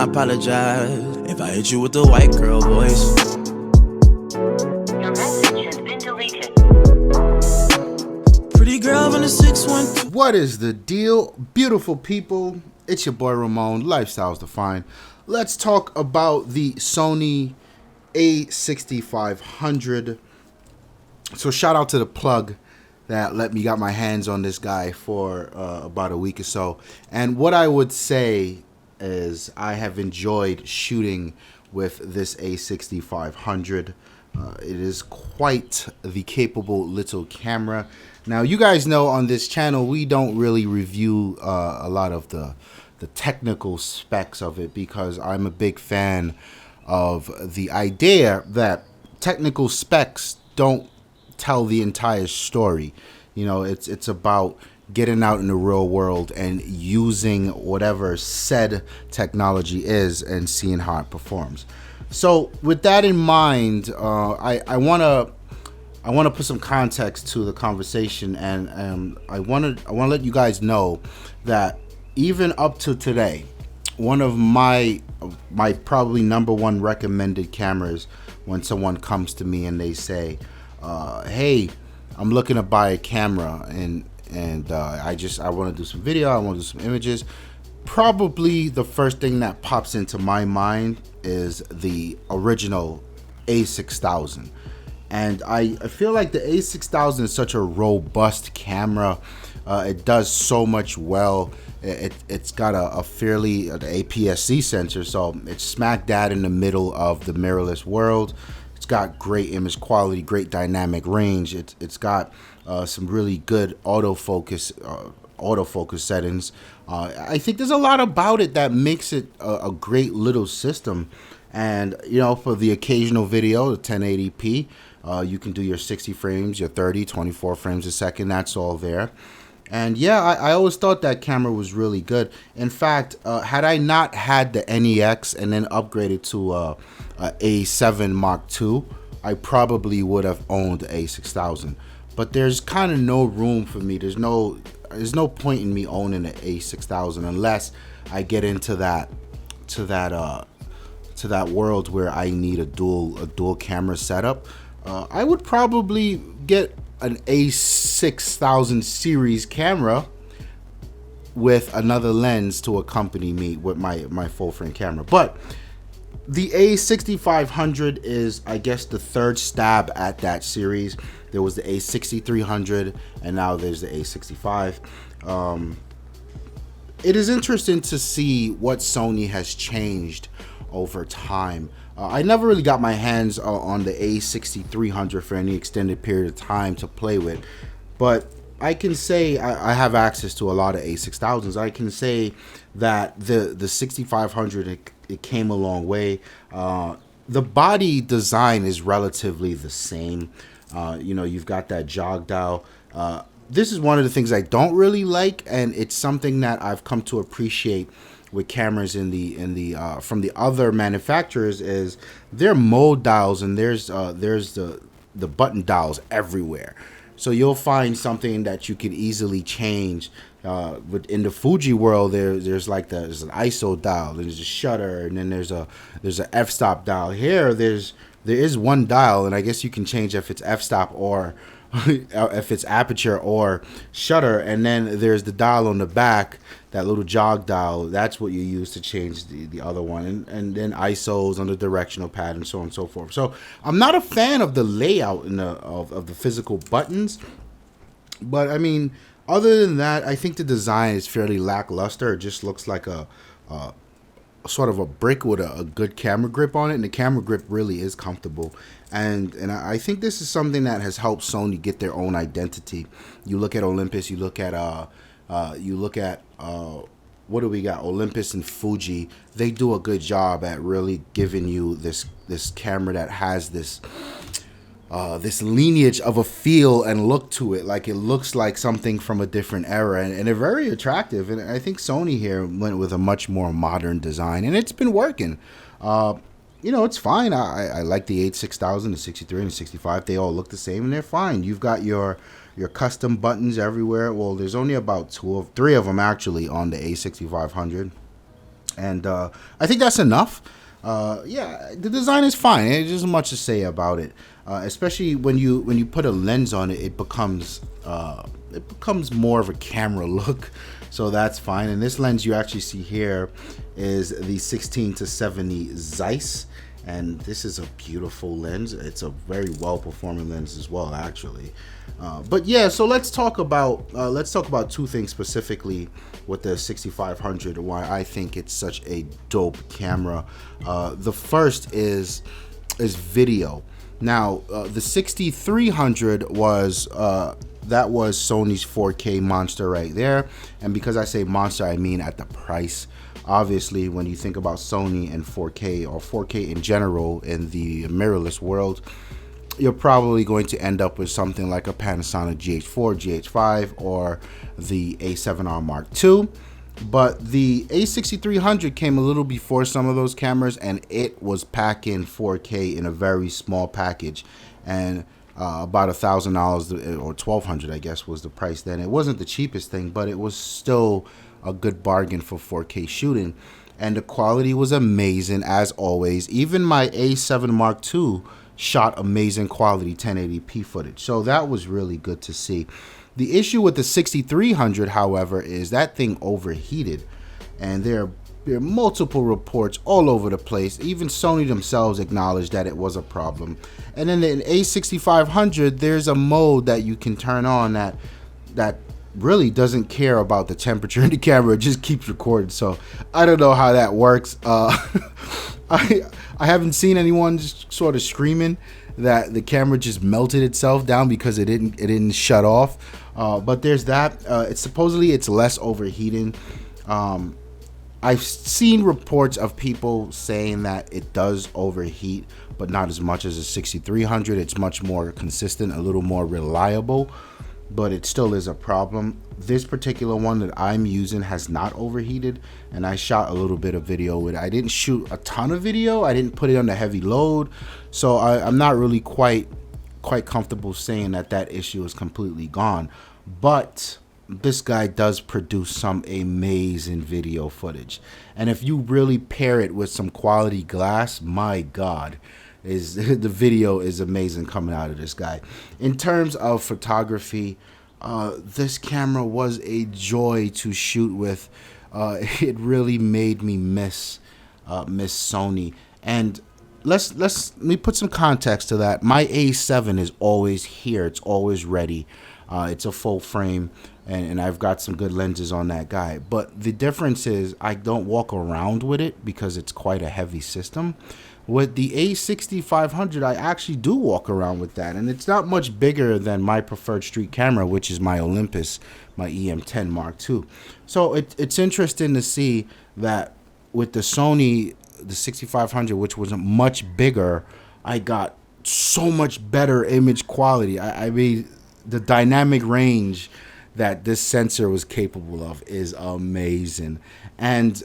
apologize if I hit you with the white girl voice. Your message has been deleted. Pretty girl from the 612. What is the deal, beautiful people? It's your boy Ramon, Lifestyles Defined. Let's talk about the Sony A6500. So shout out to the plug that let me got my hands on this guy for about a week or so. And what I would say is I have enjoyed shooting with this A6500. It is quite the capable little camera. Now, you guys know on this channel, we don't really review a lot of the technical specs of it because I'm a big fan of the idea that technical specs don't tell the entire story. You know, it's about getting out in the real world and using whatever said technology is and seeing how it performs. So with that in mind, I want to put some context to the conversation, and I want to let you guys know that even up to today, one of my probably number one recommended cameras when someone comes to me and they say, hey, I'm looking to buy a camera and I want to do some video, I want to do some images. Probably the first thing that pops into my mind is the original A6000. And I feel like the A6000 is such a robust camera. It does so much well. It's got a fairly the APS-C sensor, so it's smack dab in the middle of the mirrorless world. It's got great image quality, great dynamic range. It's got some really good autofocus settings. I think there's a lot about it that makes it a great little system. And you know, for the occasional video, the 1080p, you can do your 60 frames, your 30, 24 frames a second. That's all there. And yeah, I always thought that camera was really good. In fact, had I not had the NEX and then upgraded to a A7 Mark II, I probably would have owned the A6000. But there's kind of no room for me. There's no point in me owning an A6000 unless I get into that world where I need a dual camera setup. I would probably get an A6000 series camera with another lens to accompany me with my full frame camera. But the A6500 is, I guess, the third stab at that series. There was the A6300 and now there's the A65. It is interesting to see what Sony has changed over time. I never really got my hands on the A6300 for any extended period of time to play with, but I can say I have access to a lot of A6000s. I can say that the 6500 it came a long way. The body design is relatively the same. You know, you've got that jog dial. This is one of the things I don't really like, and it's something that I've come to appreciate with cameras from the other manufacturers is their mode dials, and there's the button dials everywhere. So you'll find something that you can easily change. In the Fuji world, there's an ISO dial, there's a shutter, and then there's a f-stop dial. Here there is one dial, and I guess you can change if it's f-stop or if it's aperture or shutter, and then there's the dial on the back, that little jog dial. That's what you use to change the other one, and then ISOs on the directional pad and so on and so forth. So I'm not a fan of the layout of the physical buttons, but I mean, other than that, I think the design is fairly lackluster. It just looks like a sort of a brick with a good camera grip on it, and the camera grip really is comfortable. And I think this is something that has helped Sony get their own identity. You look at Olympus, you look at what do we got? Olympus and Fuji. They do a good job at really giving you this camera that has this lineage of a feel and look to it. Like, it looks like something from a different era, and they're very attractive. And I think Sony here went with a much more modern design, and it's been working. You know, it's fine. I like the A6000, the 63, and the 65. They all look the same, and they're fine. You've got your custom buttons everywhere. Well, there's only about 3 of them actually on the A6500. And I think that's enough. Yeah, the design is fine. There's just much to say about it, especially when you put a lens on it. It becomes more of a camera look, so that's fine. And this lens you actually see here is the 16-70 Zeiss, and this is a beautiful lens. It's a very well performing lens as well, actually. But yeah, so let's talk about two things specifically with the 6500, why I think it's such a dope camera. The first is video. Now, the 6300 was that was Sony's 4K monster right there, and because I say monster, I mean at the price. Obviously, when you think about Sony and 4K or 4K in general in the mirrorless world, you're probably going to end up with something like a Panasonic GH4, GH5, or the A7R Mark II. But the A6300 came a little before some of those cameras, and it was packing 4K in a very small package, and about $1,000 or $1,200, I guess, was the price then. It wasn't the cheapest thing, but it was still a good bargain for 4K shooting, and the quality was amazing as always. Even my A7 Mark II shot amazing quality 1080p footage, so that was really good to see. The issue with the 6300, however, is that thing overheated, and there are multiple reports all over the place. Even Sony themselves acknowledged that it was a problem. And then in A6500, there's a mode that you can turn on that really doesn't care about the temperature in the camera. It just keeps recording. So I don't know how that works. I haven't seen anyone just sort of screaming that the camera just melted itself down because it didn't shut off. But there's that. It's supposedly it's less overheating. I've seen reports of people saying that it does overheat, but not as much as a 6300. It's much more consistent, a little more reliable, but it still is a problem. This particular one that I'm using has not overheated, and I shot a little bit of video with it. I didn't shoot a ton of video. I didn't put it under heavy load, so I'm not really quite comfortable saying that issue is completely gone. But this guy does produce some amazing video footage, and if you really pair it with some quality glass, my God, the video is amazing coming out of this guy. In terms of photography, this camera was a joy to shoot with. It really made me miss Sony. And let me put some context to that. My A7 is always here. It's always ready. It's a full frame, and I've got some good lenses on that guy. But the difference is I don't walk around with it because it's quite a heavy system. With the A6500, I actually do walk around with that, and it's not much bigger than my preferred street camera, which is my Olympus, my EM10 Mark II. So it's interesting to see that with the Sony, the 6500, which was much bigger, I got so much better image quality. I mean, the dynamic range that this sensor was capable of is amazing. And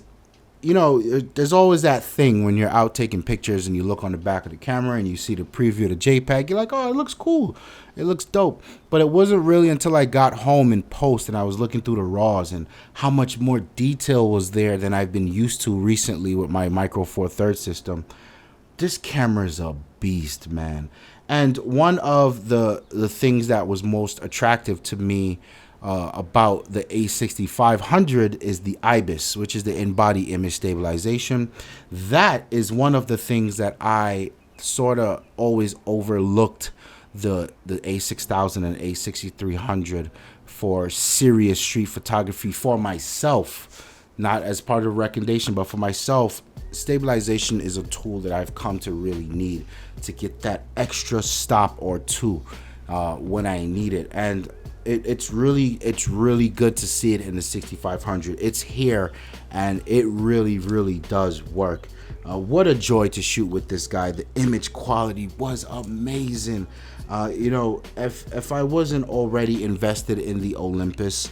you know, there's always that thing when you're out taking pictures and you look on the back of the camera and you see the preview of the JPEG. You're like, oh, it looks cool. It looks dope. But it wasn't really until I got home in post and I was looking through the RAWs and how much more detail was there than I've been used to recently with my Micro Four Thirds system. This camera's a beast, man. And one of the things that was most attractive to me about the A6500 is the IBIS, which is the in-body image stabilization. That is one of the things that I sort of always overlooked the A6000 and A6300 for serious street photography for myself, not as part of a recommendation, but for myself. Stabilization is a tool that I've come to really need to get that extra stop or two when I need it. And it's really good to see it in the 6500. It's here, and it really does work. What a joy to shoot with this guy. The image quality was amazing. You know, if I wasn't already invested in the Olympus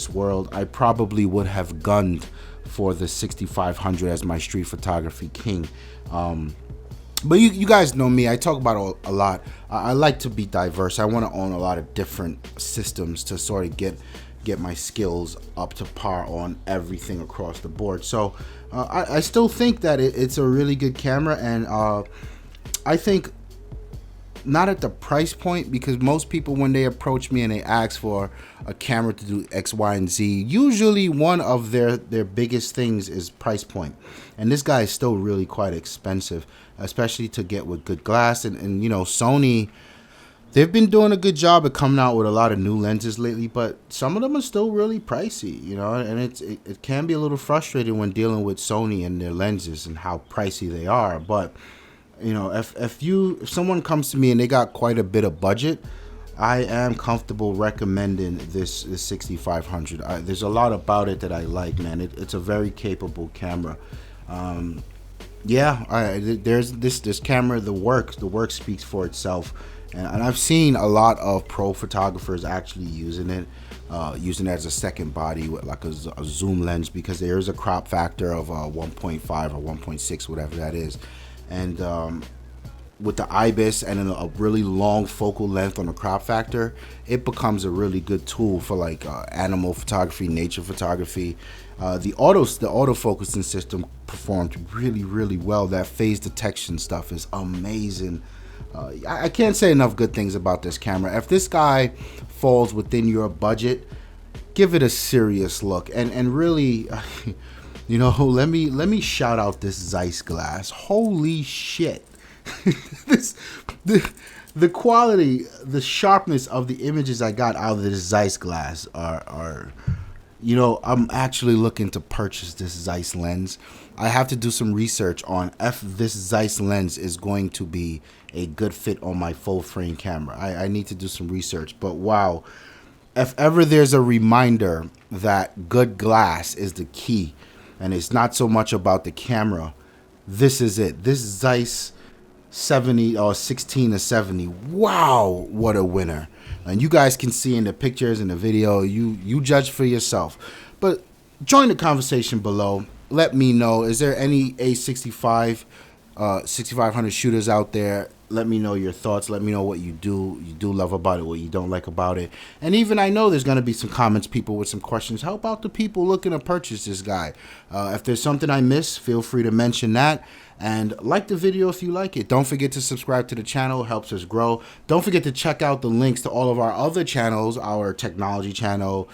world, I probably would have gunned for the 6500 as my street photography king. But you guys know me. I talk about it a lot. I like to be diverse. I want to own a lot of different systems to sort of get get my skills up to par on everything across the board. So I still think that it's a really good camera, and I think not at the price point, because most people, when they approach me and they ask for a camera to do X, Y, and Z, usually one of their biggest things is price point. And this guy is still really quite expensive, especially to get with good glass. And you know, Sony, they've been doing a good job of coming out with a lot of new lenses lately, but some of them are still really pricey, you know, and it can be a little frustrating when dealing with Sony and their lenses and how pricey they are. But you know, if someone comes to me and they got quite a bit of budget, I am comfortable recommending this 6500. There's a lot about it that I like, man. It's a very capable camera. There's this camera. The work speaks for itself, and I've seen a lot of pro photographers actually using it as a second body with like a zoom lens, because there is a crop factor of 1.5 or 1.6, whatever that is. And with the IBIS and a really long focal length on the crop factor, it becomes a really good tool for like animal photography, nature photography. The autofocusing system performed really, really well. That phase detection stuff is amazing. I can't say enough good things about this camera. If this guy falls within your budget, give it a serious look. And really, you know, let me shout out this Zeiss glass. Holy shit. The quality, the sharpness of the images I got out of this Zeiss glass are, you know, I'm actually looking to purchase this Zeiss lens. I have to do some research on if this Zeiss lens is going to be a good fit on my full frame camera. I need to do some research, but wow. If ever there's a reminder that good glass is the key, and it's not so much about the camera, this is it. This Zeiss 70 or 16 to 70. Wow, what a winner. And you guys can see in the pictures and the video, you judge for yourself. But join the conversation below. Let me know, is there any A65 6500 shooters out there? Let me know your thoughts. Let me know what you do love about it, what you don't like about it. And even I know there's going to be some comments, people with some questions. How about the people looking to purchase this guy? If there's something I missed, feel free to mention that. And like the video if you like it. Don't forget to subscribe to the channel. It helps us grow. Don't forget to check out the links to all of our other channels. Our technology channel.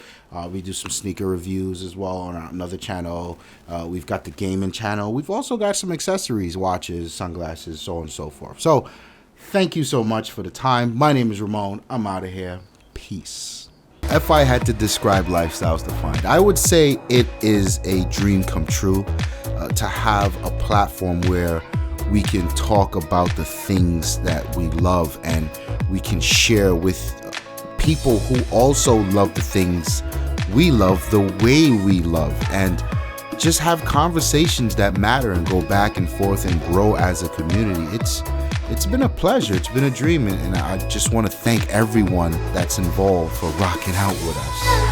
We do some sneaker reviews as well on another channel. We've got the gaming channel. We've also got some accessories, watches, sunglasses, so on and so forth. So thank you so much for the time. My name is Ramon. I'm out of here. Peace. If I had to describe Lifestyles Defined, I would say it is a dream come true to have a platform where we can talk about the things that we love, and we can share with people who also love the things we love the way we love, and just have conversations that matter and go back and forth and grow as a community. It's been a pleasure. It's been a dream, and I just want to thank everyone that's involved for rocking out with us.